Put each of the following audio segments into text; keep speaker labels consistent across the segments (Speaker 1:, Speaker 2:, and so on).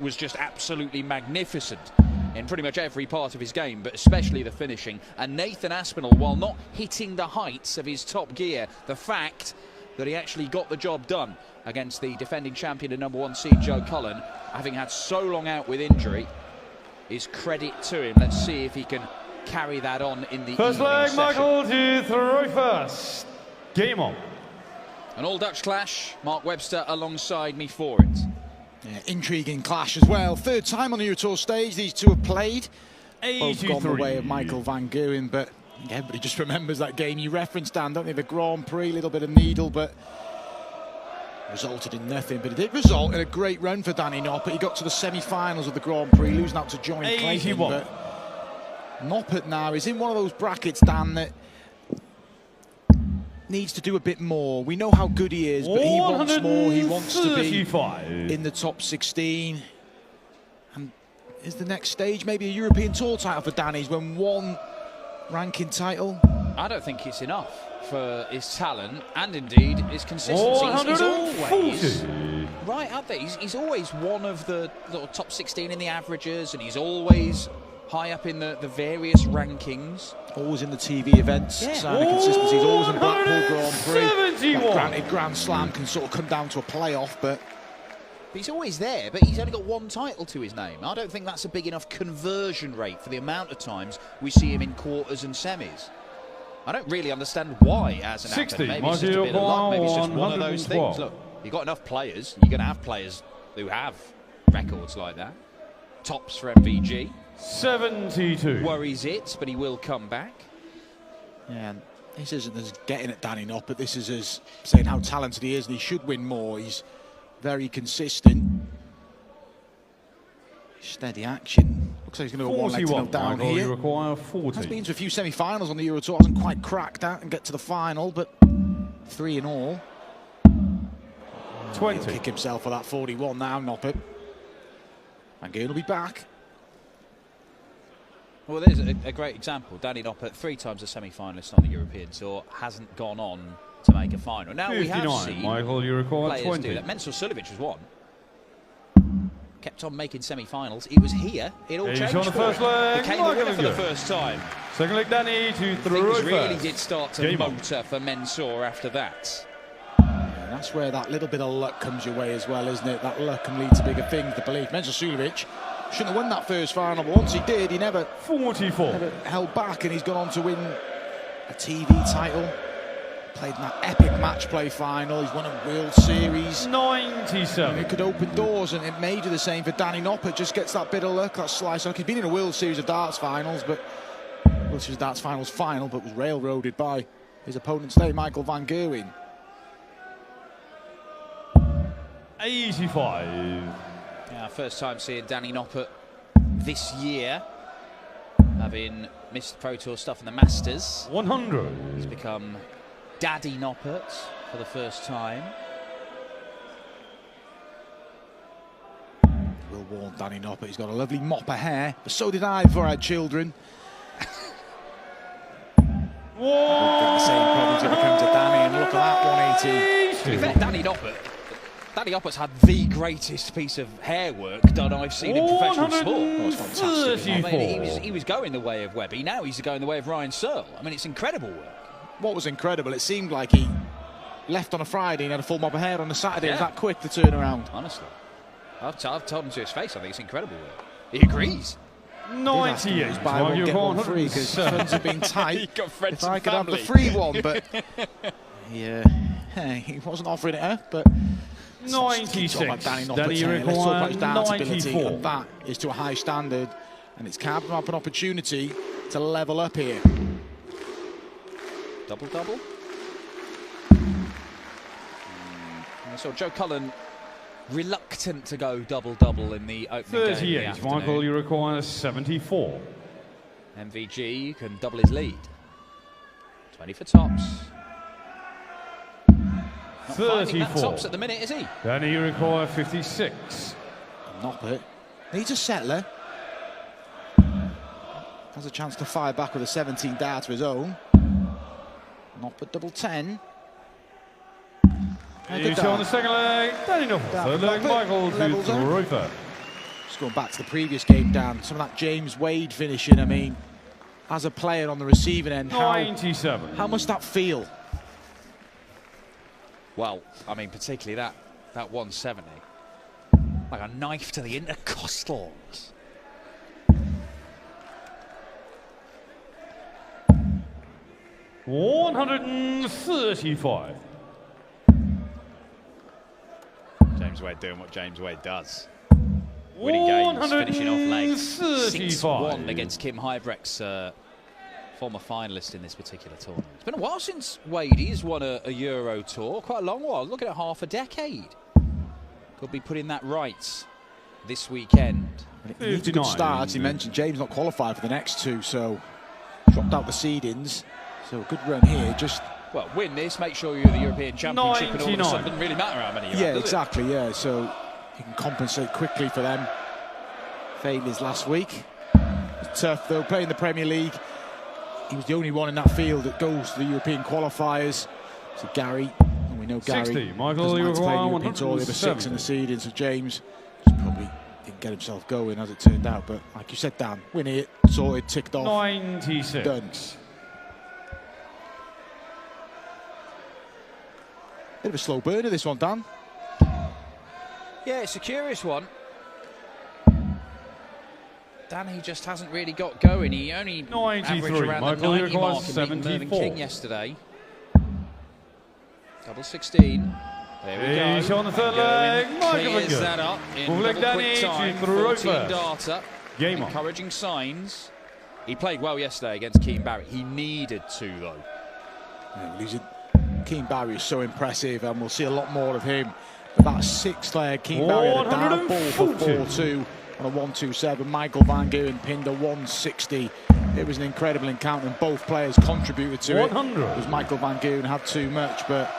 Speaker 1: was just absolutely magnificent in pretty much every part of his game, but especially the finishing. And Nathan Aspinall, while not hitting the heights of his top gear, the fact that he actually got the job done against the defending champion and #1 seed Joe Cullen, having had so long out with injury, is credit to him. Let's see if he can carry that on in the
Speaker 2: first leg. Michael to throw first. Game on.
Speaker 1: An all-Dutch clash. Mark Webster alongside me for it.
Speaker 3: Yeah, intriguing clash as well. Third time on the Euro Tour stage these two have played. Both gone the way of Michael van Gerwen, but everybody just remembers that game you referenced, Dan, don't they? The Grand Prix, a little bit of needle, but resulted in nothing. But it did result in a great run for Danny Noppet. He got to the semi-finals of the Grand Prix, losing out to Join Clayton. But Noppet now is in one of those brackets, Dan, that needs to do a bit more. We know how good he is, but he wants more. He wants to be in the top 16. And is the next stage maybe a European Tour title for Danny's when one ranking title?
Speaker 1: I don't think it's enough for his talent and indeed his consistency. He's always right up there. He's always one of the top 16 in the averages, and he's always high up in the various rankings.
Speaker 3: Always in the TV events, sign of consistency. He's always in the Blackpool Grand Prix. Granted, Grand Slam can sort of come down to a playoff, but
Speaker 1: he's always there, but he's only got one title to his name. I don't think that's a big enough conversion rate for the amount of times we see him in quarters and semis. I don't really understand why, as an actor. Maybe it's just a bit of luck, maybe it's just one of those things. Look, you've got enough players, you're going to have players who have records like that. Tops for MVG.
Speaker 2: 72.
Speaker 1: Worries it, but he will come back.
Speaker 3: Yeah, this isn't as getting at Danny Noppet, this is as saying how talented he is and he should win more. He's very consistent. Steady action. Looks like he's going to go one leg to no down here.
Speaker 2: You require 40.
Speaker 3: Has been to a few semi-finals on the Euro Tour, hasn't quite cracked that and get to the final, but 3 in all.
Speaker 2: 20.
Speaker 3: He'll kick himself for that 41 now, Noppet. And Gerwen will be back.
Speaker 1: Well, there's a great example. Danny Noppet, 3 times a semi-finalist on the European Tour, hasn't gone on to make a final. Now 59. We have seen
Speaker 2: Michael, you require
Speaker 1: players
Speaker 2: 20.
Speaker 1: do that. Mensur Suljovic was one. Kept on making semi-finals. He was here. It all changed
Speaker 2: on the first
Speaker 1: for him.
Speaker 2: leg.
Speaker 1: Became a winner for the first time.
Speaker 2: Second leg, Danny to throw
Speaker 1: Things really did start to motor for Mensur after that.
Speaker 3: And that's where that little bit of luck comes your way as well, isn't it? That luck can lead to bigger things, to believe. Mensur Suljovic shouldn't have won that first final, but once he did, he never
Speaker 2: 44.
Speaker 3: Never held back, and he's gone on to win a TV title. Played in that epic match play final. He's won a World Series.
Speaker 2: 97.
Speaker 3: It could open doors, and it may do the same for Danny Noppet. Just gets that bit of luck, that slice. Like he's been in a World Series of Darts finals, but World Series of Darts finals final, but was railroaded by his opponent today, Michael van Gerwen.
Speaker 2: 85.
Speaker 1: Yeah, first time seeing Danny Noppet this year, having missed the Pro Tour stuff in the Masters.
Speaker 2: 100.
Speaker 1: He's become Daddy Noppet for the first time.
Speaker 3: We'll warn Danny Noppet, he's got a lovely mop of hair, but so did I before I had children.
Speaker 2: Whoa!
Speaker 3: I don't get the same problems when it comes to Danny, and look at that 180.
Speaker 1: To be fair, Danny Noppet's had the greatest piece of hair work done I've seen in professional sport.
Speaker 3: Oh, it's fantastic.
Speaker 1: I mean, he was going the way of Webby, now he's going the way of Ryan Searle. I mean, it's incredible work.
Speaker 3: What was incredible, it seemed like he left on a Friday and had a full mop of hair on a Saturday. It was that quick, the turnaround.
Speaker 1: Honestly, I've told him to his face, I think it's incredible work. He agrees.
Speaker 2: 98.
Speaker 3: Buy one, get one free, because funds have been tight. If I could have the free one, but yeah, he wasn't offering it up, but
Speaker 2: 96.
Speaker 3: Danny Noppet's hair. Let's talk about his dance ability, and that is to a high standard, and it's carving up an opportunity to level up here.
Speaker 1: Double-double. I saw Joe Cullen reluctant to go double-double in the opening
Speaker 2: 38.
Speaker 1: game of the afternoon.
Speaker 2: Michael, you require 74.
Speaker 1: MVG can double his lead. 20 for tops. Not
Speaker 2: 34.
Speaker 1: that tops at the minute, is he?
Speaker 2: Danny, you require 56.
Speaker 3: Noppet needs a settler. Has a chance to fire back with a 17 dart of his own. Noppet double 10.
Speaker 2: You see on the second leg, Danny Noppet. Third leg, Michael to Royfer.
Speaker 3: Just going back to the previous game, Dan, some of that James Wade finishing, I mean, as a player on the receiving end,
Speaker 2: 97.
Speaker 3: How must that feel?
Speaker 1: Well, I mean, particularly that 170. Like a knife to the intercostals.
Speaker 2: $135.
Speaker 1: James Wade doing what James Wade does. Winning games, finishing off legs. 6-1 against Kim Huybrecht's former finalist in this particular tournament. It's been a while since Wade has won a Euro Tour, quite a long while, looking at half a decade. Could be putting that right this weekend.
Speaker 3: It needs a good start, as he mentioned. James not qualified for the next two, so dropped out the seedings. So a good run here, just...
Speaker 1: Well, win this, make sure you're the European Championship,
Speaker 2: 99.
Speaker 1: and all of a sudden, it doesn't really matter how many you have,
Speaker 3: Yeah,
Speaker 1: does
Speaker 3: exactly, yeah. So he can compensate quickly for them failures last week. It's tough, though, playing the Premier League. He was the only one in that field that goes to the European qualifiers. So Gary, and we know Gary
Speaker 2: 60. Michael,
Speaker 3: doesn't like to play the European Tour, the other 6 in the seeding. So James just probably didn't get himself going, as it turned out. But like you said, Dan, win it, sorted, ticked off,
Speaker 2: 96.
Speaker 3: done. Bit of a slow burner, this one, Dan.
Speaker 1: Yeah, it's a curious one. Danny just hasn't really got going. He only averaged around
Speaker 2: Michael,
Speaker 1: the 90 mark in beating Mervyn King yesterday. Double 16. There we go.
Speaker 2: He's on the third leg. Michael
Speaker 1: clears that up in double quick time. 14 data.
Speaker 2: Game on.
Speaker 1: Encouraging signs. He played well yesterday against Keane Barrett. He needed to, though.
Speaker 3: Yeah, Keane Barry is so impressive, and we'll see a lot more of him. But that 6th leg, Keane Barry had a down ball for 4-2 on a 127. Michael Van Gerwen pinned a 160. It was an incredible encounter, and both players contributed to it. Because Michael Van Gerwen had too much, but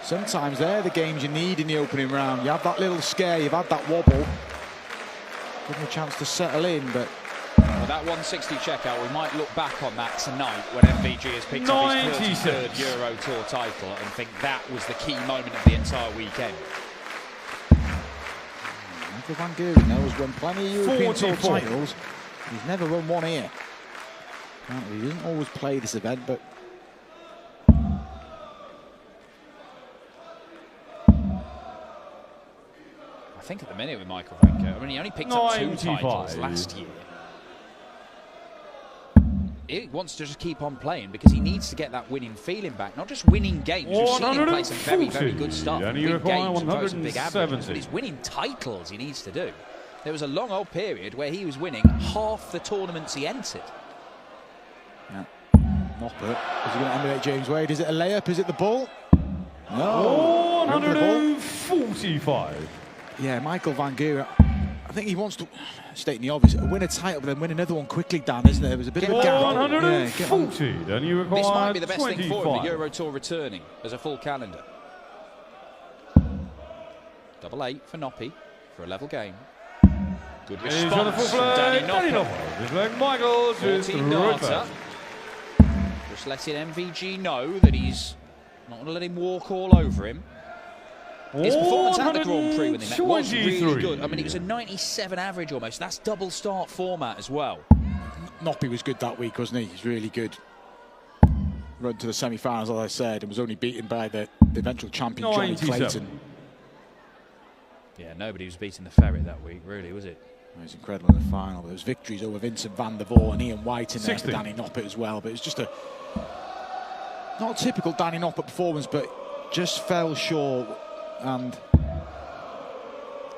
Speaker 3: sometimes they're the games you need in the opening round. You have that little scare, you've had that wobble. Give them a chance to settle in, but...
Speaker 1: Well, that 160 checkout, we might look back on that tonight when MVG has picked up his 33rd Euro Tour title and think that was the key moment of the entire weekend.
Speaker 3: Michael Van Gerwen knows won plenty of European Tour titles. He's never won one here. Apparently, he doesn't always play this event, but...
Speaker 1: I think at the minute with Michael Van Gerwen, I mean, he only picked up 2 titles last year. He wants to just keep on playing because he needs to get that winning feeling back, not just winning games. We've seen him play some very, very good stuff. Win games and throw some big averages, but it's winning titles he needs to do. There was a long old period where he was winning half the tournaments he entered.
Speaker 3: Yeah. Noppet, is he going to emulate James Wade? Is it a layup? Is it the ball?
Speaker 2: No. 145.
Speaker 3: Yeah, Michael Van Gerwen. I think he wants to, stating the obvious, win a title, but then win another one quickly, Dan, isn't there? There was a bit of a gap.
Speaker 2: 140, then you require
Speaker 1: this might be the best
Speaker 2: 25.
Speaker 1: thing for him, the Euro Tour returning as a full calendar. Double 8 for Noppet for a level game. Good response from Danny Noppet.
Speaker 2: Michael
Speaker 1: 14 data. Just letting MVG know that he's not going to let him walk all over him. His performance at the Grand Prix when they met was really good. I mean, it was a 97 average almost. That's double start format as well.
Speaker 3: Noppet was good that week, wasn't he? He's really good. Run to the semi-finals, as I said, and was only beaten by the eventual champion, Johnny Clayton.
Speaker 1: Yeah, nobody was beating the Ferret that week, really, was it?
Speaker 3: It was incredible in the final. There was victories over Vincent van der Voort and Ian White in there for Danny Noppet as well. But it was just not a typical Danny Noppet performance, but just fell short. And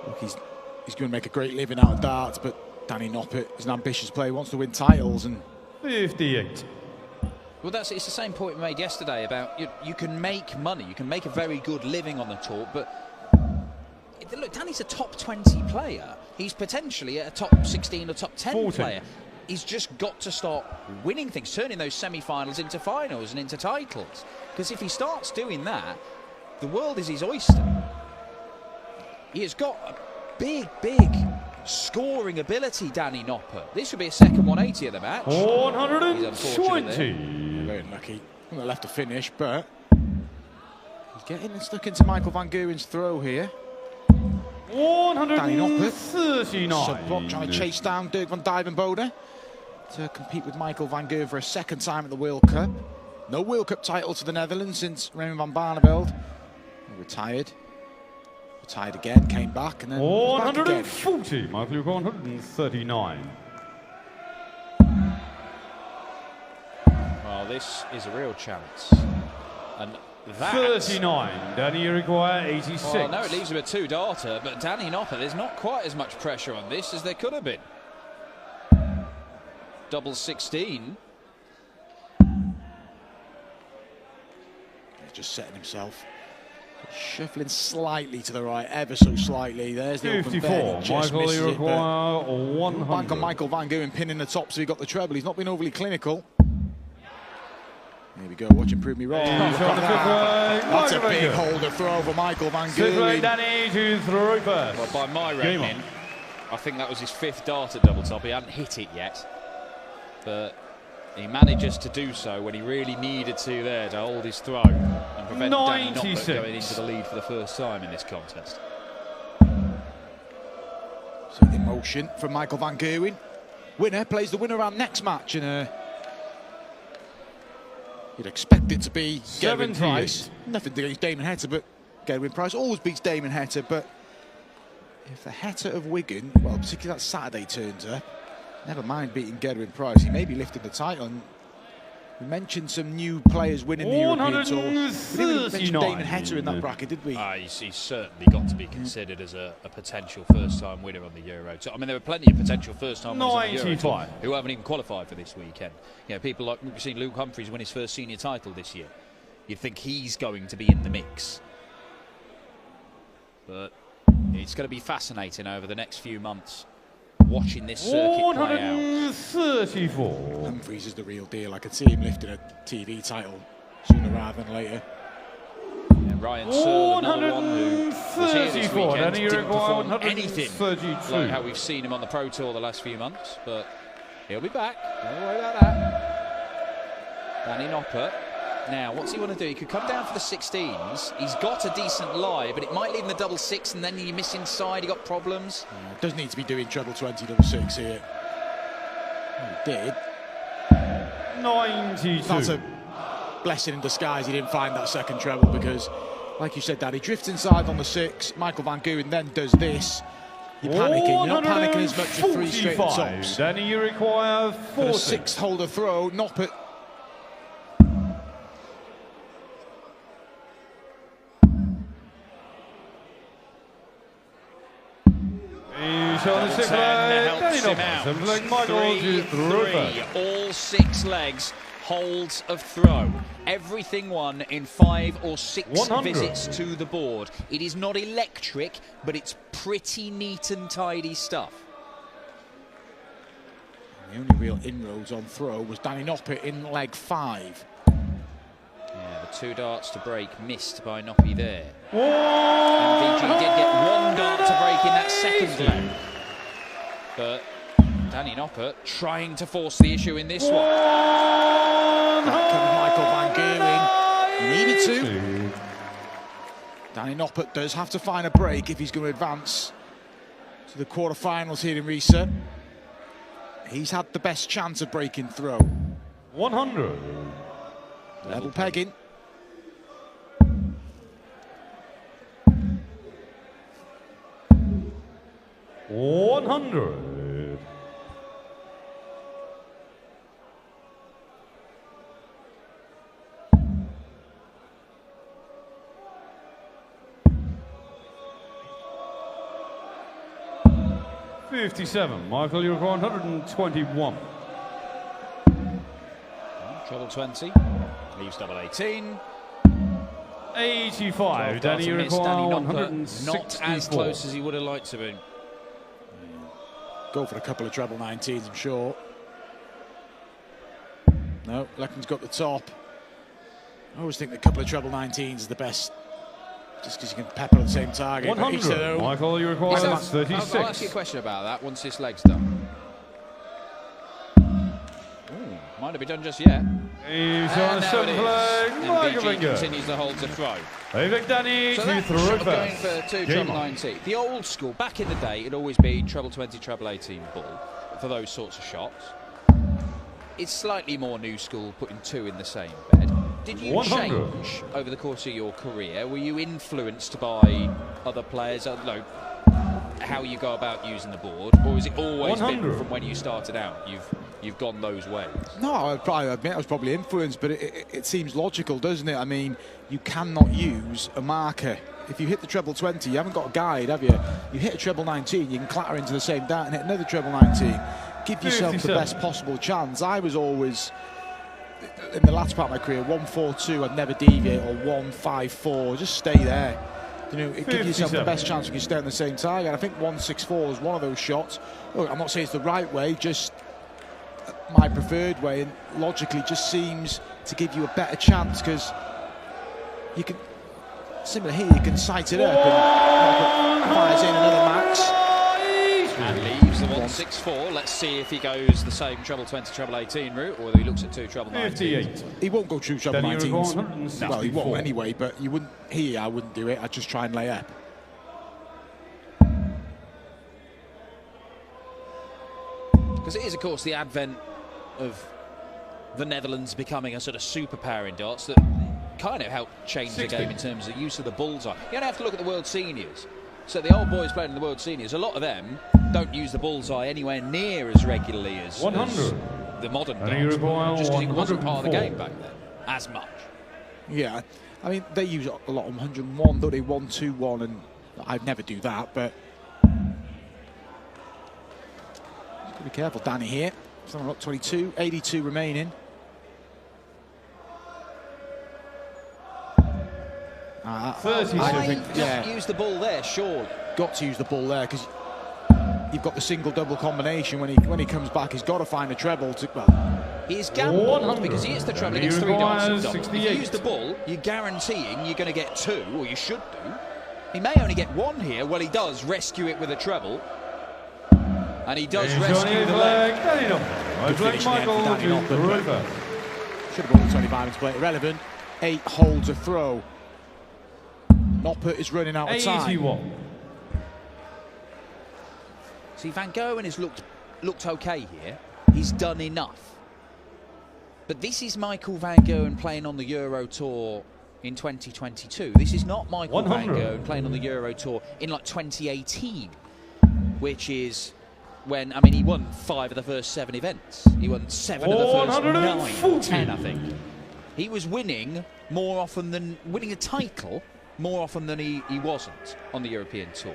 Speaker 3: look, he's going to make a great living out of darts, but Danny Noppet is an ambitious player, wants to win titles. And
Speaker 2: 58.
Speaker 1: Well, it's the same point we made yesterday about you can make money, you can make a very good living on the tour, but look, Danny's a top 20 player. He's potentially a top 16 or top 10 player. He's just got to start winning things, turning those semi-finals into finals and into titles. Because if he starts doing that, the world is his oyster. He has got a big, big scoring ability, Danny Noppet. This would be a second 180 of the match.
Speaker 2: 120.
Speaker 3: Very unlucky. Left to finish, but he's getting stuck into Michael Van Gerwen's throw here. Danny Noppet.
Speaker 2: 139.
Speaker 3: Sub trying to chase down Dirk van Dijvenbode to compete with Michael van Gerwen for a second time at the World Cup. No World Cup title to the Netherlands since Raymond van Barneveld retired. Retired again, came back, and then
Speaker 2: 140. Michael, you've got 139.
Speaker 1: Well, this is a real chance. And that...
Speaker 2: 39. Danny, you require 86.
Speaker 1: Well, no, it leaves him a two-darter, but Danny Noppet, there's not quite as much pressure on this as there could have been. Double 16.
Speaker 3: He's just setting himself. Shuffling slightly to the right, ever so slightly. There's the
Speaker 2: 54.
Speaker 3: open bet.
Speaker 2: Michael, you require 100.
Speaker 3: Bank on Michael van Gerwen pinning the top so he got the treble. He's not been overly clinical. Here we go, watch him prove me wrong. That's a big holder throw for Michael van Gerwen.
Speaker 2: Danny to throw first.
Speaker 1: Well, by my reckoning, I think that was his 5th dart at double top. He hadn't hit it yet, but he manages to do so when he really needed to there to hold his throw and prevent Danny Noppet going into the lead for the first time in this contest.
Speaker 3: So in motion from Michael van Gerwen. Winner plays the winner round next match, and you'd expect it to be Gerwen Price. Nothing against Damon Heta, but Gerwen Price always beats Damon Heta. But if the Heta of Wigan, well, particularly that Saturday, turns up, never mind beating Gerwen Price, he may be lifting the title. And we mentioned some new players winning the European Tour. We didn't mention Damon Heta in that bracket, did we?
Speaker 1: He's certainly got to be considered as a potential first-time winner on the Euro Tour. I mean, there are plenty of potential first-time winners on the Euro Tour who haven't even qualified for this weekend. You know, people like, we've seen Luke Humphries win his first senior title this year. You'd think he's going to be in the mix. But it's going to be fascinating over the next few months, watching this circuit play out.
Speaker 2: 134.
Speaker 3: Humphries is the real deal. I could see him lifting a TV title sooner rather than later.
Speaker 1: And Ryan Searle, another one who was here this weekend, didn't perform anything like how we've seen him on the Pro Tour the last few months, but he'll be back. Don't worry about that. Danny Noppet. Now, what's he want to do? He could come down for the 16s. He's got a decent lie, but it might leave him the double 6, and then you miss inside. He got problems.
Speaker 3: Doesn't need to be doing treble 20, double 6 here. He did.
Speaker 2: 92.
Speaker 3: That's a blessing in disguise. He didn't find that second treble because, like you said, Dad, he drifts inside on the 6. Michael van Gerwen then does this. You're panicking. You're not panicking as much with 3 straight tops.
Speaker 2: Danny, you require 40.
Speaker 3: A 6-holder throw. Noppet.
Speaker 1: Helps him out. 3-3. All 6 legs holds of throw. Everything won in 5 or 6 visits to the board. It is not electric, but it's pretty neat and tidy stuff.
Speaker 3: The only real inroads on throw was Danny Noppet in leg 5.
Speaker 1: Yeah, the 2 darts to break missed by Noppet there. MVG did get 1 dart to break in that second leg. But Danny Noppet trying to force the issue in this one.
Speaker 3: That comes Michael van Gerwen. He needed to. Danny Noppet does have to find a break if he's going to advance to the quarterfinals here in Riesa. He's had the best chance of breaking throw.
Speaker 2: 100.
Speaker 3: Level pegging.
Speaker 2: $100. $57. Michael, you're 121.
Speaker 1: Treble 20. Leaves double 18.
Speaker 2: 85. Danny, you require 164.
Speaker 1: Not as close as he would have liked to be.
Speaker 3: Go for a couple of treble 19s, I'm sure. No, Lecken's got the top. I always think the couple of treble 19s is the best, just because you can pepper on the same target.
Speaker 2: 100. Michael, you require 36.
Speaker 1: I'll ask you a question about that once this leg's done. Might not be done just yet.
Speaker 2: He's on a 7th leg.
Speaker 1: And BG continues to hold to throw.
Speaker 2: Over Danny
Speaker 1: So
Speaker 2: to
Speaker 1: that's
Speaker 2: throw
Speaker 1: sort of going
Speaker 2: first.
Speaker 1: for 2
Speaker 2: Game
Speaker 1: treble
Speaker 2: on.
Speaker 1: 19. The old school, back in the day, it'd always be treble 20, treble 18 ball for those sorts of shots. It's slightly more new school, putting 2 in the same bed. Did you
Speaker 2: 100.
Speaker 1: change over the course of your career? Were you influenced by other players? I don't know how you go about using the board, or has it always
Speaker 2: 100.
Speaker 1: been from when you started out? You've gone those ways.
Speaker 3: No, I'd probably admit I was probably influenced, but it seems logical, doesn't it? I mean, you cannot use a marker. If you hit the treble 20, you haven't got a guide, have you? You hit a treble 19, you can clatter into the same dart and hit another treble 19. Give yourself
Speaker 2: 57.
Speaker 3: the best possible chance. I was always, in the latter part of my career, 1-4-2, I'd never deviate, or 1-5-4, just stay there. You know, give yourself the best chance you can stay on the same target. I think 1-6-4 is one of those shots. Look, I'm not saying it's the right way, just my preferred way, and logically just seems to give you a better chance, because you can, similar here, you can sight it up and fires in another max.
Speaker 1: And leaves the 1-6-4. Let's see if he goes the same treble 20, treble 18 route, or whether he looks at 2 treble 19.
Speaker 2: 58.
Speaker 3: He won't go true treble
Speaker 2: Then
Speaker 3: 19s. Well, he won't
Speaker 2: 164.
Speaker 3: anyway, but you wouldn't here. I wouldn't do it. I'd just try and lay up.
Speaker 1: Because it is, of course, the advent of the Netherlands becoming a sort of superpower in darts that kind of helped change
Speaker 2: 60.
Speaker 1: the game in terms of the use of the bullseye. You don't have to look at the World Seniors. So the old boys playing in the World Seniors, a lot of them don't use the bullseye anywhere near as regularly as
Speaker 2: 100.
Speaker 1: the modern
Speaker 2: And
Speaker 1: darts,
Speaker 2: Uruguay
Speaker 1: just because it wasn't part of the
Speaker 2: 104.
Speaker 1: game back then as much.
Speaker 3: Yeah, I mean they use a lot of 101, don't they? 1-2-1, and I'd never do that. But just be careful, Danny here. Something like 22, 82 remaining. I
Speaker 2: 37.
Speaker 3: don't think,
Speaker 1: Just
Speaker 3: yeah,
Speaker 1: use the ball there, surely.
Speaker 3: got to use the ball there, because you've got the single-double combination. When he comes back, he's got to find a treble.
Speaker 1: He's gambled
Speaker 2: 100.
Speaker 1: because he hits the treble,
Speaker 2: And
Speaker 1: he gets 3 darts
Speaker 2: Uruguay
Speaker 1: of double. If
Speaker 2: 68.
Speaker 1: you use the ball, you're guaranteeing you're going to get 2, or you should do. He may only get 1 here. Well, he does rescue it with a treble. And he does rescue the leg.
Speaker 2: Danny Noppet.
Speaker 3: Good finish in the end for Danny
Speaker 2: to
Speaker 3: Noppet.
Speaker 2: Rover.
Speaker 3: Should have brought the 25 into play. Irrelevant. 8 holds a throw. Noppet is running out of time.
Speaker 2: 81.
Speaker 1: See, Van Gerwen has looked okay here. He's done enough. But this is Michael Van Gerwen playing on the Euro Tour in 2022. This is not Michael
Speaker 2: 100.
Speaker 1: Van Gerwen playing on the Euro Tour in like 2018, which is when, I mean, he won 5 of the first 7 events. He won 7 of the first 9 or 10, I think. He was winning more often than winning a title more often than he wasn't on the European Tour.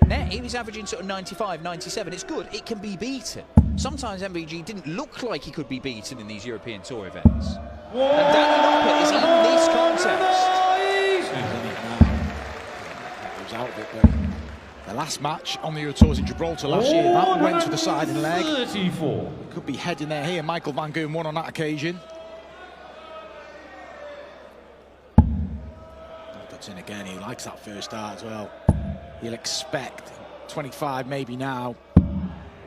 Speaker 1: Now he was averaging sort of 95, 97. It's good. It can be beaten. Sometimes MVG didn't look like he could be beaten in these European Tour events. And Danny Noppet is in this contest.
Speaker 3: Goes out of it, but the last match on the Euro Tours in Gibraltar last year, that went to the side and leg.
Speaker 2: 34.
Speaker 3: Could be heading there here. Michael Van Gerwen won on that occasion. Noppet's in again. He likes that first start as well. He'll expect 25 maybe now.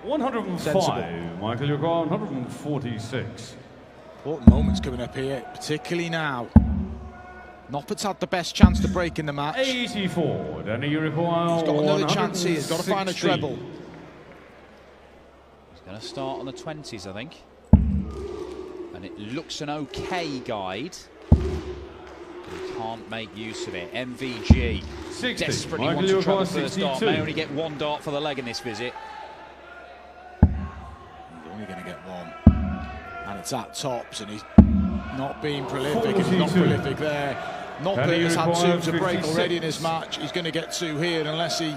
Speaker 2: 105.
Speaker 3: Sensible.
Speaker 2: Michael, you're gone. 146.
Speaker 3: Important moments coming up here, particularly now. Noppet's had the best chance to break in the match.
Speaker 2: 84. Danny Uruguay.
Speaker 3: He's got another chance here. He's got to find a treble.
Speaker 1: He's going to start on the 20s, I think. And it looks an okay guide. He can't make use of it. MVG
Speaker 2: 60.
Speaker 1: desperately
Speaker 2: Michael
Speaker 1: wants to try the
Speaker 2: Uruguay,
Speaker 1: first dart.
Speaker 2: 62.
Speaker 1: May only get 1 dart for the leg in this visit.
Speaker 3: He's only going to get 1. And it's at tops, and he's not being prolific. He's not
Speaker 2: 42.
Speaker 3: prolific there. Noppet
Speaker 2: Danny
Speaker 3: has had 2
Speaker 2: Uruguay,
Speaker 3: to break
Speaker 2: 56.
Speaker 3: already in his match. He's going to get 2 here unless he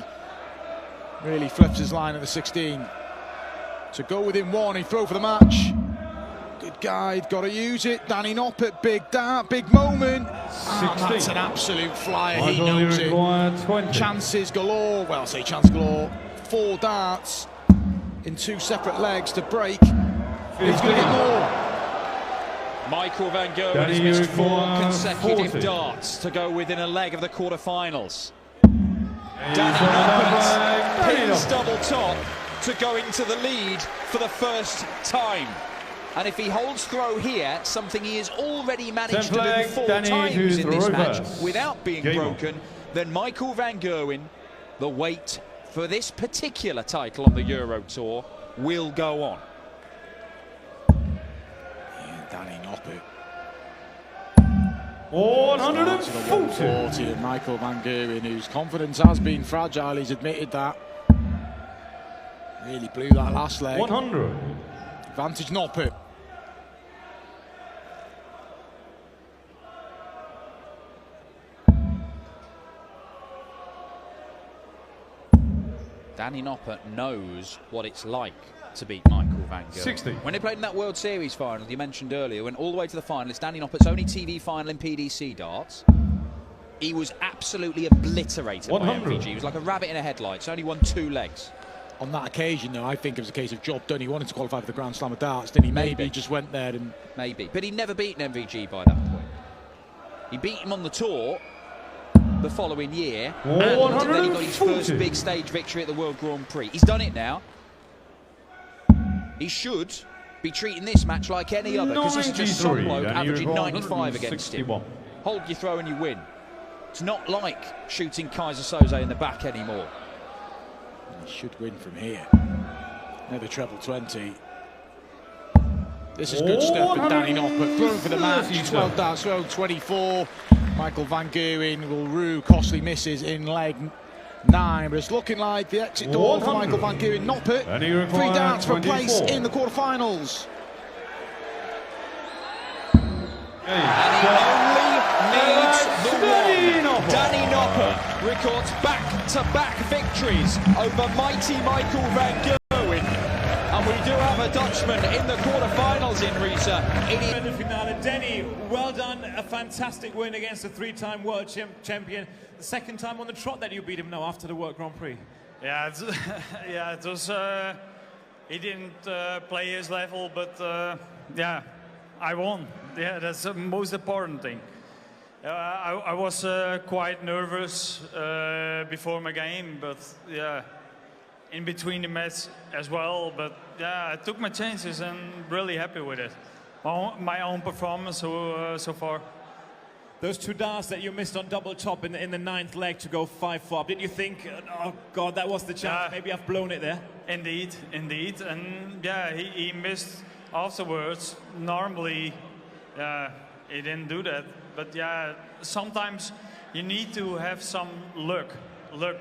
Speaker 3: really flips his line at the 16. To go within 1, he throw for the match. Good guide, got to use it. Danny Noppet, big dart, big moment. And that's an absolute flyer. He
Speaker 2: Michael
Speaker 3: knows it.
Speaker 2: Uruguay, 20.
Speaker 3: Chances galore. Well, I say chance galore. 4 darts in 2 separate legs to break. He's going to get more.
Speaker 1: Michael Van Gerwen
Speaker 2: Danny
Speaker 1: has missed 4
Speaker 2: Uruguay,
Speaker 1: consecutive
Speaker 2: 40.
Speaker 1: darts to go within a leg of the quarterfinals.
Speaker 2: Danny
Speaker 1: Danny Noppet pins
Speaker 2: Noppet.
Speaker 1: double top to go into the lead for the first time. And if he holds throw here, something he has already managed to do
Speaker 2: flag,
Speaker 1: 4
Speaker 2: Danny
Speaker 1: times in this match
Speaker 2: reverse.
Speaker 1: without being
Speaker 2: Game
Speaker 1: broken, then Michael van Gerwen, the wait for this particular title on the Euro Tour, will go on.
Speaker 3: Yeah, Danny Noppet.
Speaker 2: 140.
Speaker 3: And Michael van Gerwen, whose confidence has been fragile, he's admitted that. Really blew that last leg.
Speaker 2: 100.
Speaker 3: Advantage Noppet.
Speaker 1: Danny Noppet knows what it's like to beat Michael van Gerwen.
Speaker 2: 60.
Speaker 1: When they played in that World Series final you mentioned earlier, went all the way to the final, it's Danny Noppet's only TV final in PDC darts. He was absolutely obliterated
Speaker 2: 100.
Speaker 1: by MVG. He was like a rabbit in a headlights. Only won 2 legs.
Speaker 3: On that occasion, though, I think it was a case of job done. He wanted to qualify for the Grand Slam of darts, didn't he? Maybe he just went there and...
Speaker 1: Maybe. But he'd never beaten MVG by that point. He beat him on the tour the following year, and then he got his first big stage victory at the World Grand Prix. He's done it now. He should be treating this match like any other, because this is just some bloke averaging 95 against him. Hold your throw and you win. It's not like shooting Kaiser Soze in the back anymore.
Speaker 3: He should win from here. Another treble 20. This is good stuff with Danny Noppet. Thrown for the match. 12 darts, 12-24. Michael van Gerwen will rue costly misses in leg 9, but it's looking like the exit door for Michael van Gerwen. Noppet, 3 darts for a place in the quarterfinals.
Speaker 1: And he only needs the one. Danny Noppet records back-to-back victories over mighty Michael van Gerwen. And we do have a Dutchman in the quarterfinals in Risa.
Speaker 4: Danny, well done. A fantastic win against a 3-time world champion. The second time on the trot that you beat him now after the World Grand Prix.
Speaker 5: Yeah, it was. He didn't play his level, but yeah, I won. Yeah, that's the most important thing. I was quite nervous before my game, but yeah, in between the match as well. But yeah, I took my chances and really happy with it. My own performance so far.
Speaker 4: Those 2 darts that you missed on double top in the 9th leg to go 5-4. Did you think, oh God, that was the chance? Maybe I've blown it there.
Speaker 5: Indeed. And yeah, he missed afterwards. Normally, he didn't do that. But yeah, sometimes you need to have some luck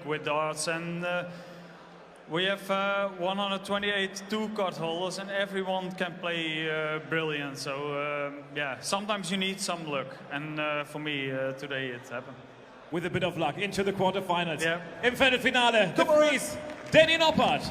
Speaker 5: with darts. And we have 128 2-card holders, and everyone can play brilliant. So yeah, sometimes you need some luck, and for me today it happened.
Speaker 4: With a bit of luck into the quarterfinals.
Speaker 5: Yeah.
Speaker 4: Im Viertelfinale, the Maurice, Danny Noppet.